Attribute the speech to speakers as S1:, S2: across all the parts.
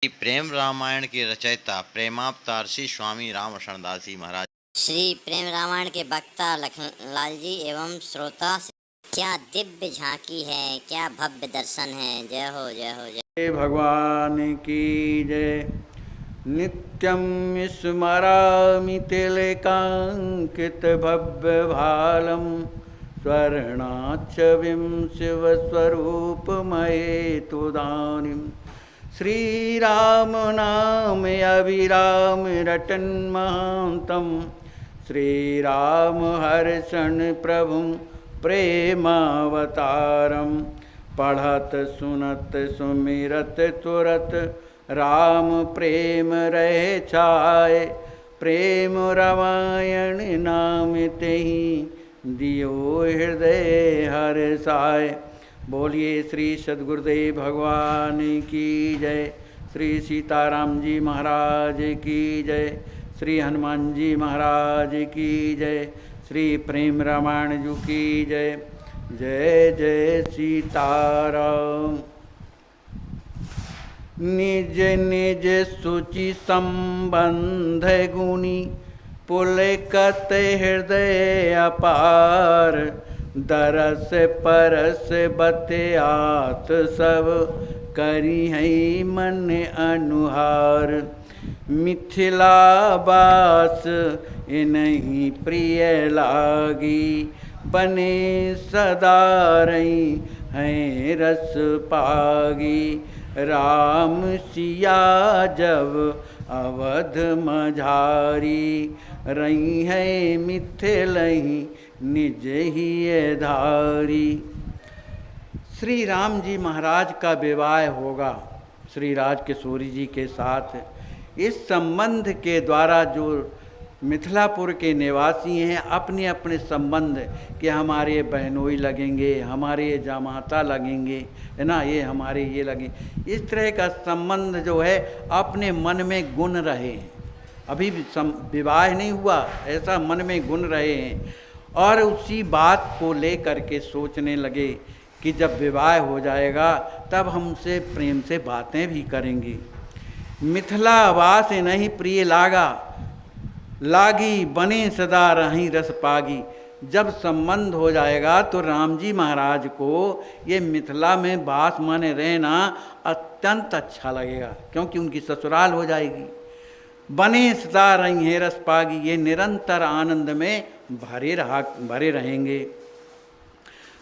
S1: श्री प्रेम रामायण के रचयिता प्रेमावतार श्री स्वामी रामशरणदास जी महाराज।
S2: श्री प्रेम रामायण के वक्ता लखनलाल जी एवं श्रोता क्या दिव्य झांकी है, क्या भव्य दर्शन है। जय हो जय हो जय
S3: भगवान की जय। नित्यं स्मरामि तिलकांकित भव्य भालं स्वर्णाक्षविं शिवस्वरूपमये तुदानीं श्रीराम नाम अभिराम रटन महांतं श्रीराम हर्षण प्रभुं प्रेमावतारं पढ़त सुनत सुमिरत तुरत राम प्रेम रहे छाए प्रेम रामायण नाम तेहि दियो हृदय हर्षाय। बोलिए श्री सद्गुरुदेव भगवान की जय। श्री सीताराम जी महाराज की जय। श्री हनुमान जी महाराज की जय। श्री प्रेम रामायण जी की जय। जय जय सीताराम। निज निज सुचि संबंध गुणी पुलकत हृदय अपार दरस परस बत्यात सब करी है मन अनुहार। मिथिलावास इन्हीं प्रिय लागी बने सदा रही हैं रस पागी। राम सिया जब अवध मझारी रही है मिथिलहि निज ही धारी। श्री राम जी महाराज का विवाह होगा श्री राज किशोरी जी के साथ। इस संबंध के द्वारा जो मिथिलापुर के निवासी हैं अपने अपने संबंध कि हमारे बहनोई लगेंगे, हमारे जामाता लगेंगे, है ना, ये हमारे ये लगे, इस तरह का संबंध जो है अपने मन में गुन रहे हैं। अभी विवाह नहीं हुआ, ऐसा मन में गुन रहे हैं और उसी बात को लेकर के सोचने लगे कि जब विवाह हो जाएगा तब हमसे प्रेम से बातें भी करेंगे। मिथिलावास नहीं प्रिय लागी बने सदा रही रस पागी। जब संबंध हो जाएगा तो राम जी महाराज को ये मिथिला में वास माने रहना अत्यंत अच्छा लगेगा क्योंकि उनकी ससुराल हो जाएगी। बने सदा रही है रस पागी, ये निरंतर आनंद में भरे रहेंगे।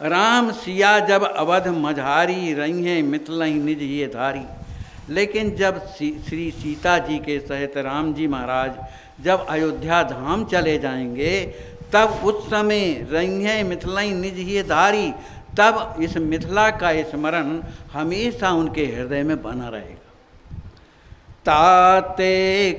S3: राम सिया जब अवध मझारी रही हैं मिथिलहि निज ये धारी। लेकिन जब श्री सीता जी के सहित राम जी महाराज जब अयोध्या धाम चले जाएंगे तब उस समय रही हैं मिथिलहि निज ही धारी। तब इस मिथिला का स्मरण हमेशा उनके हृदय में बना रहेगा। ताते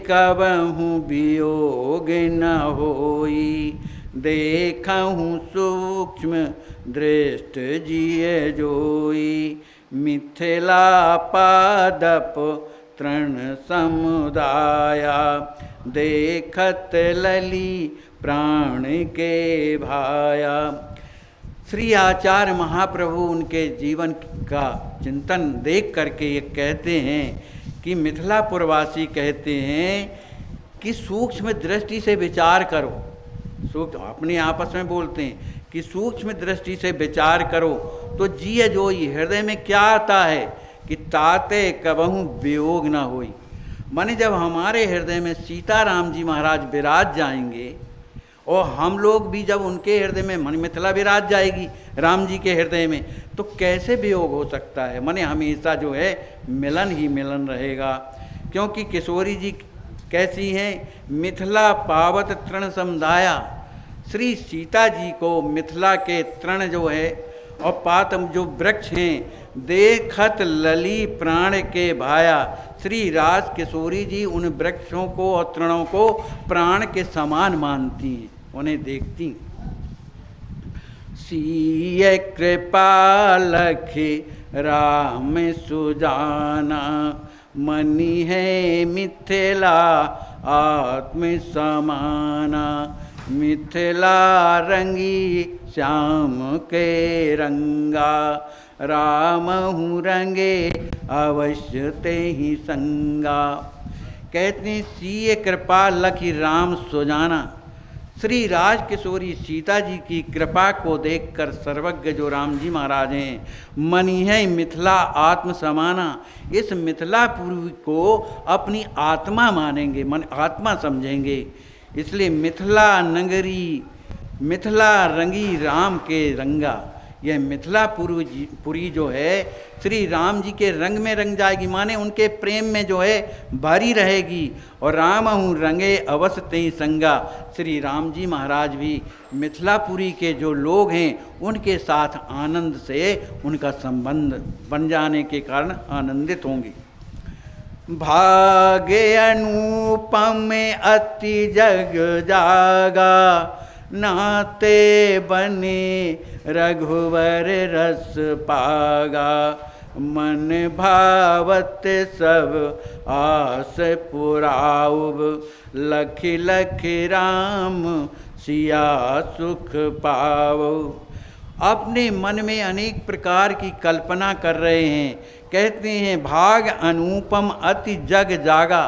S3: कबहु वियोग न होई देखहु सूक्ष्म दृष्ट जिय जोई। मिथिला पादप तृण समुदाया देखत लली प्राण के भाया। श्री आचार्य महाप्रभु उनके जीवन का चिंतन देख करके ये कहते हैं कि मिथिलापुरवासी कहते हैं कि सूक्ष्म दृष्टि से विचार करो। सूक्ष्म अपने आपस में बोलते हैं कि सूक्ष्म दृष्टि से विचार करो तो जिय जोई। हृदय में क्या आता है कि ताते कबहू वियोग ना होई। माने जब हमारे हृदय में सीताराम जी महाराज विराज जाएंगे और हम लोग भी जब उनके हृदय में मन मिथिला विराज जाएगी राम जी के हृदय में तो कैसे वियोग हो सकता है। माने हमेशा जो है मिलन ही मिलन रहेगा। क्योंकि किशोरी जी कैसी हैं, मिथिला पावत तृण समुदाया। श्री सीता जी को मिथिला के तृण जो है और पातम जो वृक्ष हैं देखत लली प्राण के भाया। श्री राज किशोरी जी उन वृक्षों को और तृणों को प्राण के समान मानती हैं, उन्हें देखती। सीय कृपा लखि राम सुजाना मनि है मिथिला आत्म समाना। मिथिला रंगी श्याम के रंगा रामहु रंगे अवश्य ते ही संगा। कहते हैं सीए कृपा लखी राम सुजाना। श्री राज किशोरी सीता जी की कृपा को देखकर सर्वज्ञ जो राम जी महाराज हैं, मनी है मिथिला आत्म समाना, इस मिथिलापुरी को अपनी आत्मा मानेंगे, मन आत्मा समझेंगे। इसलिए मिथिला नगरी मिथिला रंगी राम के रंगा, यह मिथिलापुरी जो है श्री राम जी के रंग में रंग जाएगी, माने उनके प्रेम में जो है भरी रहेगी। और राम हूँ रंगे अवश्य तेहि संगा, श्री राम जी महाराज भी मिथिलापुरी के जो लोग हैं उनके साथ आनंद से उनका संबंध बन जाने के कारण आनंदित होंगे। भाग्य अनुपम अति जग जागा, नाते बने रघुवर रस पागा। मन भावत सब आस पुराउब, लखि लखि राम सिया सुख पाओ। अपने मन में अनेक प्रकार की कल्पना कर रहे हैं। कहते हैं भाग अनुपम अति जग जागा।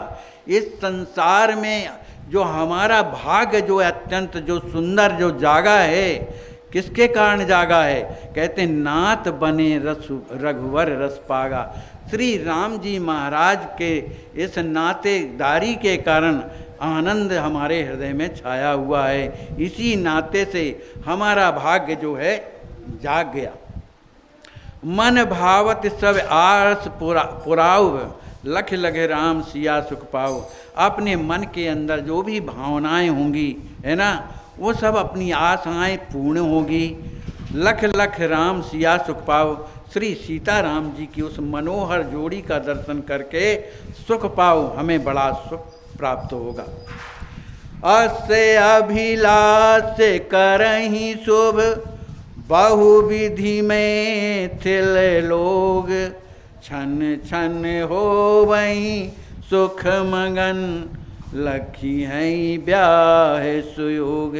S3: इस संसार में जो हमारा भाग्य जो अत्यंत जो सुंदर जो जागा है, किसके कारण जागा है? कहते हैं नात बने रस रघुवर रस पागा। श्री राम जी महाराज के इस नातेदारी के कारण आनंद हमारे हृदय में छाया हुआ है। इसी नाते से हमारा भाग्य जो है जाग गया। मन भावत सब आस पुराव, लख लगे राम सिया सुख पाओ। अपने मन के अंदर जो भी भावनाएं होंगी है ना, वो सब अपनी आशाएं पूर्ण होगी। लख लख राम सिया सुख पाओ। श्री सीता राम जी की उस मनोहर जोड़ी का दर्शन करके सुख पाओ, हमें बड़ा सुख प्राप्त होगा। अस्य अभिलाष करहि शुभ, बहुविधि में थिल लोग। छन छन हो वहीं सुख मगन, लखी हैं ब्याह सुयोग।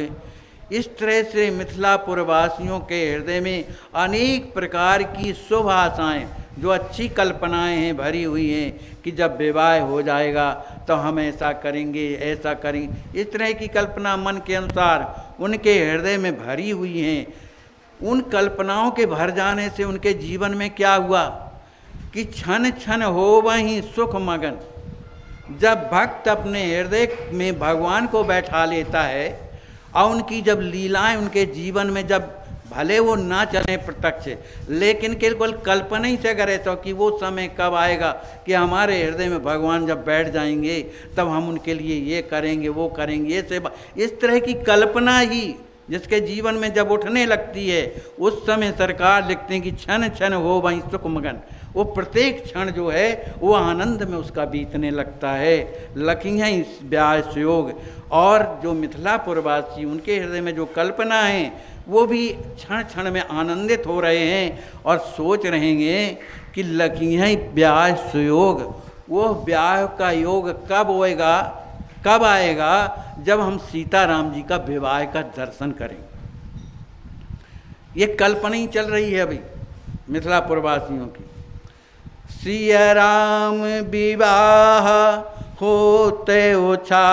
S3: इस तरह से मिथिलापुर वासियों के हृदय में अनेक प्रकार की शुभ आशाएँ, जो अच्छी कल्पनाएं हैं भरी हुई हैं कि जब विवाह हो जाएगा तो हम ऐसा करेंगे ऐसा करेंगे। इस तरह की कल्पना मन के अनुसार उनके हृदय में भरी हुई हैं। उन कल्पनाओं के भर जाने से उनके जीवन में क्या हुआ कि क्षण क्षण हो वहीं सुख मगन। जब भक्त अपने हृदय में भगवान को बैठा लेता है और उनकी जब लीलाएं उनके जीवन में, जब भले वो ना चलें प्रत्यक्ष, लेकिन केवल कल्पना ही से करे तो कि वो समय कब आएगा कि हमारे हृदय में भगवान जब बैठ जाएंगे तब हम उनके लिए ये करेंगे वो करेंगे, ये सेवा। इस तरह की कल्पना ही जिसके जीवन में जब उठने लगती है, उस समय सरकार लिखते हैं कि क्षण क्षण हो वहीं सुख मगन। वो प्रत्येक क्षण जो है वो आनंद में उसका बीतने लगता है। लखियाँ इस ब्याह सुयोग। और जो मिथिलापुरवासी उनके हृदय में जो कल्पना है वो भी क्षण क्षण में आनंदित हो रहे हैं और सोच रहेंगे कि लखियाँ ब्याह सुयोग। वो ब्याह का योग कब होएगा, कब आएगा? जब हम सीताराम जी का विवाह का दर्शन करें। ये कल्पना ही चल रही है अभी मिथिलापुरवासियों की। सिया राम विवाह होते ओछा,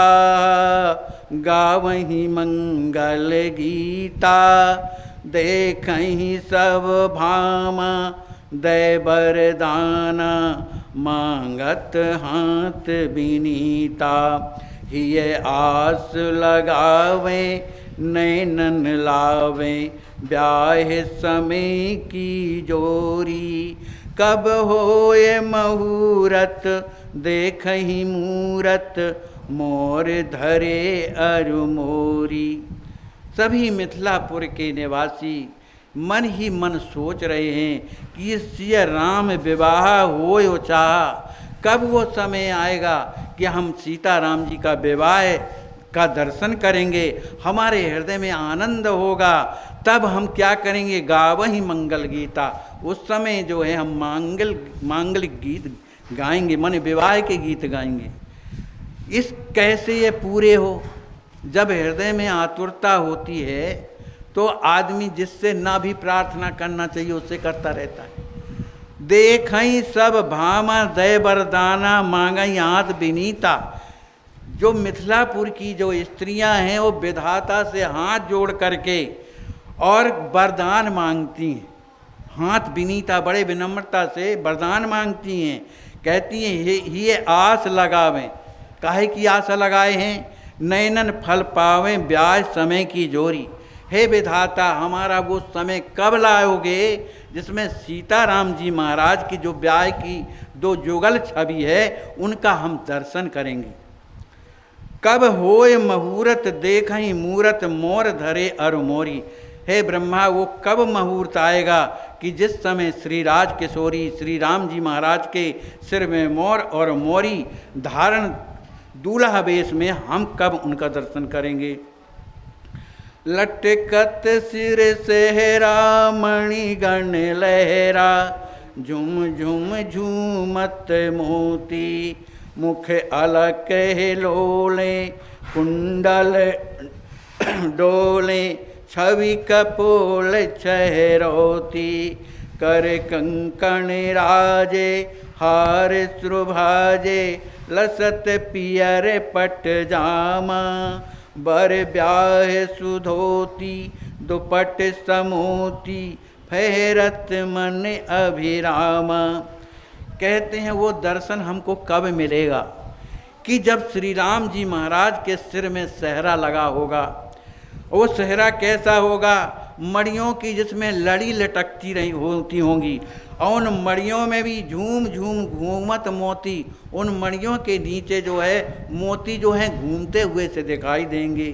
S3: गावहीं मंगल गीता। देखहीं सब भामा दय बरदाना, मांगत हाथ बिनीता। हिय आस लगावे नैनन लावे, ब्याह समय की जोरी। कब होए मुहूर्त देखहि मूरत, मोर धरे अरु मोरी। सभी मिथिलापुर के निवासी मन ही मन सोच रहे हैं कि सिया राम विवाह होए चाह, कब वो समय आएगा कि हम सीताराम जी का विवाह का दर्शन करेंगे, हमारे हृदय में आनंद होगा। तब हम क्या करेंगे? गावहीं मंगल गीता। उस समय जो है हम मांगलिक गीत गाएंगे, माने विवाह के गीत गाएंगे। इस कैसे ये पूरे हो? जब हृदय में आतुरता होती है तो आदमी जिससे ना भी प्रार्थना करना चाहिए उससे करता रहता है। देखई सब भामा दय वरदाना मांगई हाथ विनीता। जो मिथिलापुर की जो स्त्रियां हैं वो विधाता से हाथ जोड़ करके और वरदान मांगती हैं, हाथ विनीता बड़े विनम्रता से वरदान मांगती हैं। कहती हैं ये आस लगावें, काहे की आशा लगाए हैं, नैनन फल पावें ब्याज समय की जोरी। हे विधाता हमारा वो समय कब लाओगे जिसमें सीताराम जी महाराज की जो ब्याह की दो जुगल छवि है उनका हम दर्शन करेंगे। कब होए मुहूर्त देखई मूरत मोर धरे अर मोरी। हे ब्रह्मा वो कब मुहूर्त आएगा कि जिस समय श्री राज किशोरी श्री राम जी महाराज के सिर में मोर और मोरी धारण दूल्हा वेश में हम कब उनका दर्शन करेंगे। लटकत सिर सेहरा मणिगण लहरा झुम झुम झूमत मोती। मुख अलक लोले कुंडल डोले छवि कपोल चहरोती। कर कंकण राजे हार सुभाजे लसत पियर पट जामा। बर ब्याह सुधोती दुपट समोती फेरत मन अभिरामा। कहते हैं वो दर्शन हमको कब मिलेगा कि जब श्री राम जी महाराज के सिर में सेहरा लगा होगा। वो सेहरा कैसा होगा, मड़ियों की जिसमें लड़ी लटकती रही होती होंगी और उन मड़ियों में भी झूम झूम घूमत मोती। उन मड़ियों के नीचे जो है मोती जो हैं घूमते हुए से दिखाई देंगे।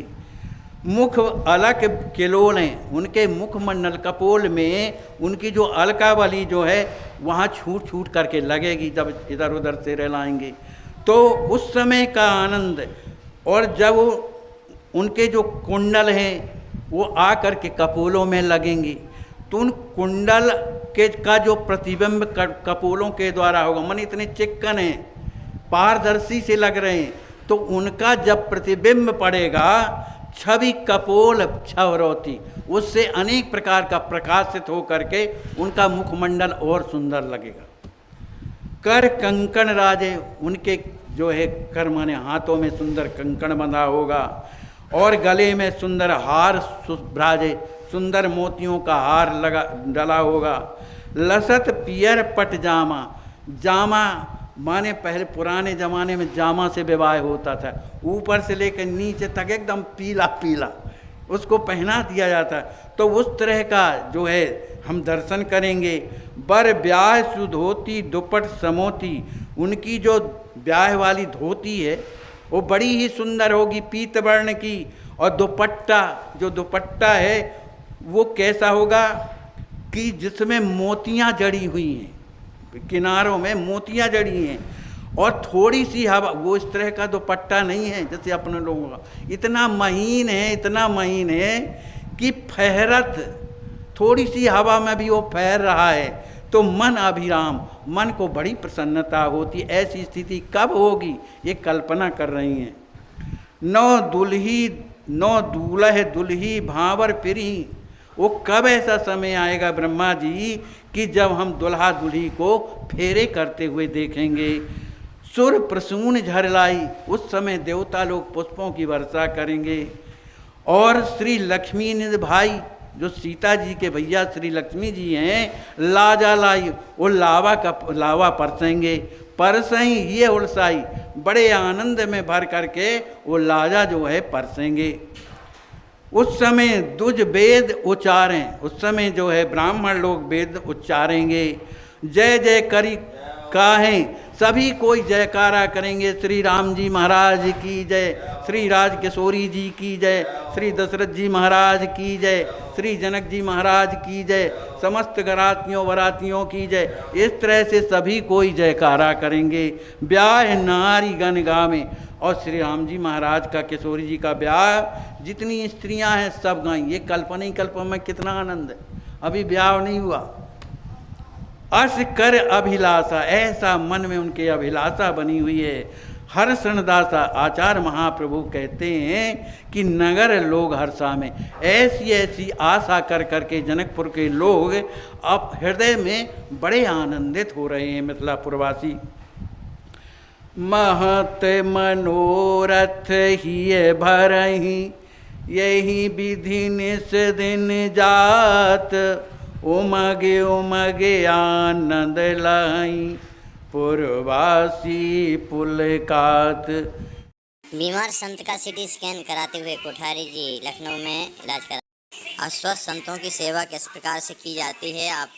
S3: मुख अलक किलोल हैं, उनके मुखमंडल कपोल में उनकी जो अलकावली जो है वहाँ छूट छूट करके लगेगी जब इधर उधर से रहलाएंगे तो उस समय का आनंद। और जब उनके जो कुंडल हैं वो आ कर के कपोलों में लगेंगे तो उन कुंडल के का जो प्रतिबिंब कपोलों के द्वारा होगा, मन इतने चिक्कन हैं पारदर्शी से लग रहे हैं, तो उनका जब प्रतिबिंब पड़ेगा छवि कपोल छवरौती, उससे अनेक प्रकार का प्रकाशित हो करके उनका मुखमंडल और सुंदर लगेगा। कर कंकण राजे, उनके जो है कर माने हाथों में सुंदर कंकण बंधा होगा और गले में सुंदर हार सुभ्राजे, सुंदर मोतियों का हार लगा डला होगा। लसत पियर पट जामा, जामा माने पहले पुराने ज़माने में जामा से विवाह होता था, ऊपर से लेकर नीचे तक एकदम पीला पीला उसको पहना दिया जाता। तो उस तरह का जो है हम दर्शन करेंगे। बर ब्याह सुधोती दुपट समोती, उनकी जो ब्याह वाली धोती है वो बड़ी ही सुंदर होगी पीत वर्ण की। और दुपट्टा, जो दुपट्टा है वो कैसा होगा कि जिसमें मोतियां जड़ी हुई हैं, किनारों में मोतियां जड़ी हैं और थोड़ी सी हवा, वो इस तरह का दुपट्टा नहीं है जैसे अपने लोगों का, इतना महीन है, इतना महीन है कि फहरत थोड़ी सी हवा में भी वो फहर रहा है तो मन अभिराम, मन को बड़ी प्रसन्नता होती। ऐसी स्थिति कब होगी ये कल्पना कर रही हैं। नौ दूल्हे दुल्ही भावर फिरी, वो कब ऐसा समय आएगा ब्रह्मा जी कि जब हम दुल्हा दुल्ही को फेरे करते हुए देखेंगे। सुर प्रसून झरलाई, उस समय देवता लोग पुष्पों की वर्षा करेंगे। और श्री लक्ष्मी निध भाई, जो सीता जी के भैया श्री लक्ष्मी जी हैं, लाजा लाई, वो लावा परसेंगे। परसई ये उड़साई, बड़े आनंद में भर करके वो लाजा जो है परसेंगे। उस समय दुज वेद उच्चारें, उस समय जो है ब्राह्मण लोग वेद उच्चारेंगे। जय जय करी काहें, सभी कोई जयकारा करेंगे। श्री राम जी महाराज की जय, श्री राज किशोरी जी की जय, श्री दशरथ जी महाराज की जय, श्री जनक जी महाराज की जय, समस्त गरातियों वरातियों की जय। इस तरह से सभी कोई जयकारा करेंगे। ब्याह नारी गण गावें, और श्री राम जी महाराज का किशोरी जी का ब्याह जितनी स्त्रियां हैं सब गाएं। ये कल्पना ही कल्पना में कितना आनंद है। अभी ब्याह नहीं हुआ, अस कर अभिलाषा, ऐसा मन में उनके अभिलाषा बनी हुई है। हर्षणदासा आचार्य महाप्रभु कहते हैं कि नगर लोग हर्षा में, ऐसी ऐसी आशा कर करके जनकपुर के लोग अब हृदय में बड़े आनंदित हो रहे हैं। मिथिलापुरवासी महत मनोरथ ही भरही, यही विधि निस दिन जात, उमगे उमगे आनंद लाई, पुरवासी पुलकात।
S2: बीमार संत का सीटी स्कैन कराते हुए कोठारी जी लखनऊ में इलाज करा। अस्वस्थ संतों की सेवा किस प्रकार से की जाती है आप